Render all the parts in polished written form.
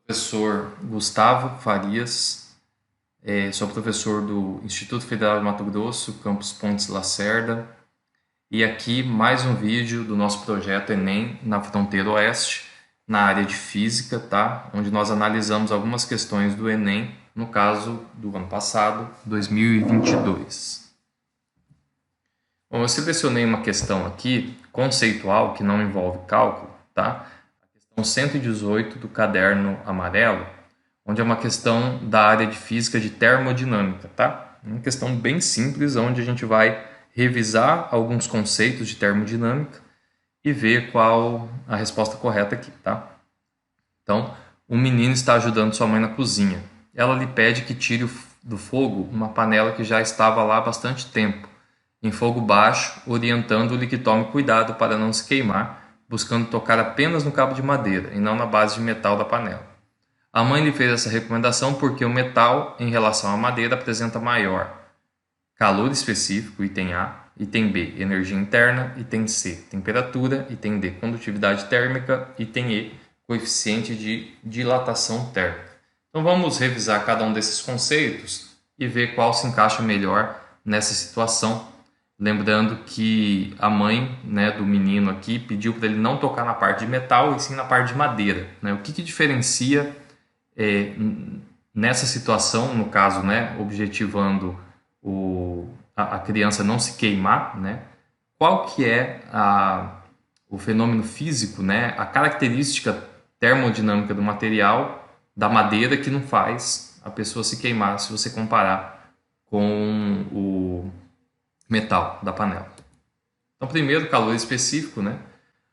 Professor Gustavo Farias, sou professor do Instituto Federal de Mato Grosso, campus Pontes Lacerda, e aqui mais um vídeo do nosso projeto Enem na Fronteira Oeste, na área de Física, tá? Onde nós analisamos algumas questões do Enem, no caso do ano passado, 2022. Bom, eu selecionei uma questão aqui, conceitual, que não envolve cálculo, tá? A questão 118 do caderno amarelo, onde é uma questão da área de física de termodinâmica, tá? Uma questão bem simples, onde a gente vai revisar alguns conceitos de termodinâmica e ver qual a resposta correta aqui, tá? Então, um menino está ajudando sua mãe na cozinha. Ela lhe pede que tire do fogo uma panela que já estava lá há bastante tempo, em fogo baixo, orientando-lhe que tome cuidado para não se queimar, buscando tocar apenas no cabo de madeira e não na base de metal da panela. A mãe lhe fez essa recomendação porque o metal, em relação à madeira, apresenta maior calor específico, item A, item B, energia interna, item C, temperatura, item D, condutividade térmica, item E, coeficiente de dilatação térmica. Então vamos revisar cada um desses conceitos e ver qual se encaixa melhor nessa situação. Lembrando que a mãe, né, do menino aqui pediu para ele não tocar na parte de metal e sim na parte de madeira, né? O que diferencia nessa situação, no caso, né, objetivando a criança não se queimar, né? Qual que é o fenômeno físico, né, a característica termodinâmica do material da madeira que não faz a pessoa se queimar se você comparar com o metal da panela. Então, primeiro, calor específico, né?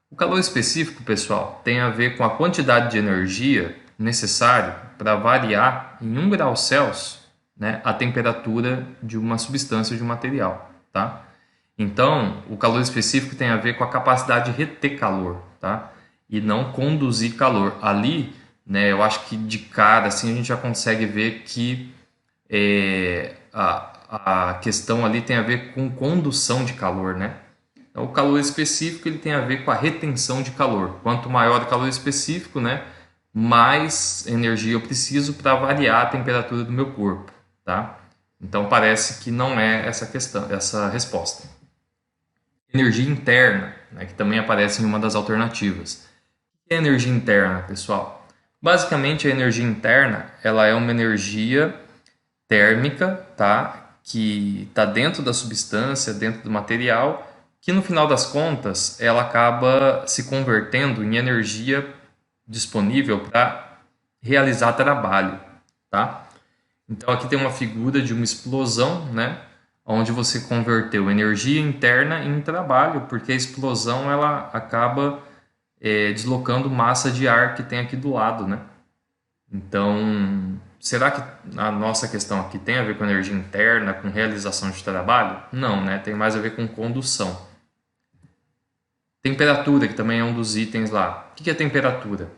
O calor específico, pessoal, tem a ver com a quantidade de energia necessária para variar em 1 grau Celsius, né, a temperatura de uma substância de um material, tá? Então, o calor específico tem a ver com a capacidade de reter calor, tá? E não conduzir calor. Ali, né, eu acho que de cara assim a gente já consegue ver que a questão ali tem a ver com condução de calor, né? Então, o calor específico ele tem a ver com a retenção de calor. Quanto maior o calor específico, né, mais energia eu preciso para variar a temperatura do meu corpo, tá? Então parece que não é essa questão, essa resposta. Energia interna, né, que também aparece em uma das alternativas. O que é energia interna, pessoal? Basicamente, a energia interna ela é uma energia térmica, tá? Que está dentro da substância, dentro do material, que no final das contas ela acaba se convertendo em energia disponível para realizar trabalho, tá? Então aqui tem uma figura de uma explosão, né? Onde você converteu energia interna em trabalho, porque a explosão ela acaba deslocando massa de ar que tem aqui do lado, né? Então, será que a nossa questão aqui tem a ver com energia interna, com realização de trabalho? Não, né? Tem mais a ver com condução. Temperatura, que também é um dos itens lá. O que é temperatura?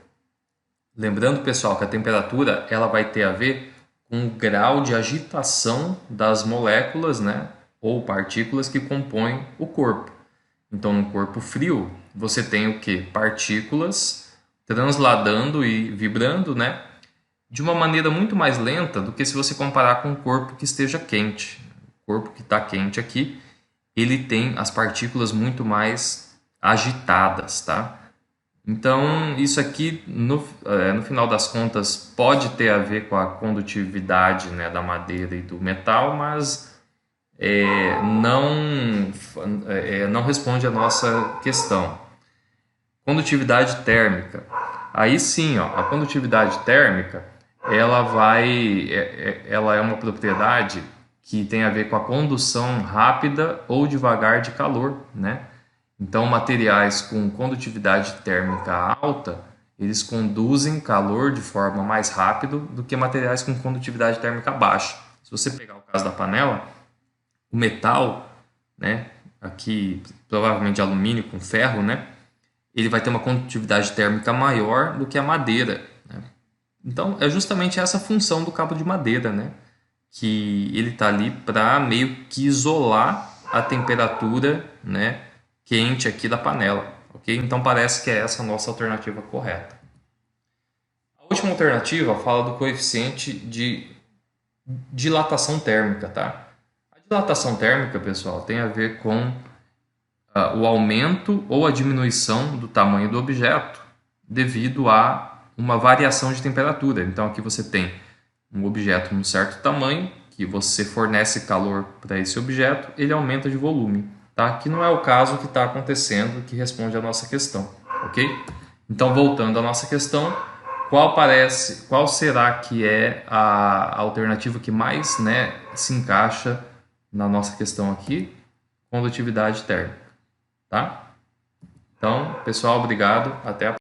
Lembrando, pessoal, que a temperatura ela vai ter a ver com o grau de agitação das moléculas, né? Ou partículas que compõem o corpo. Então, no corpo frio, você tem o que? Partículas transladando e vibrando, né? De uma maneira muito mais lenta do que se você comparar com um corpo que esteja quente. O corpo que está quente aqui, ele tem as partículas muito mais agitadas, tá? Então, isso aqui, no final das contas, pode ter a ver com a condutividade, né, da madeira e do metal, mas não responde a nossa questão. Condutividade térmica. Aí sim, ó, a condutividade térmica ela é uma propriedade que tem a ver com a condução rápida ou devagar de calor, né? Então, materiais com condutividade térmica alta, eles conduzem calor de forma mais rápida do que materiais com condutividade térmica baixa. Se você pegar o caso da panela, o metal, né, aqui provavelmente alumínio com ferro, né, ele vai ter uma condutividade térmica maior do que a madeira, né? Então, é justamente essa função do cabo de madeira, né? Que ele está ali para meio que isolar a temperatura, né, quente aqui da panela, ok? Então, parece que é essa a nossa alternativa correta. A última alternativa fala do coeficiente de dilatação térmica, tá? A dilatação térmica, pessoal, tem a ver com o aumento ou a diminuição do tamanho do objeto devido a uma variação de temperatura. Então aqui você tem um objeto de um certo tamanho, que você fornece calor para esse objeto, ele aumenta de volume, tá? Que não é o caso que está acontecendo, que responde à nossa questão, ok? Então, voltando à nossa questão, qual será que é a alternativa que mais, né, se encaixa na nossa questão aqui? Condutividade térmica, tá? Então, pessoal, obrigado, até a próxima.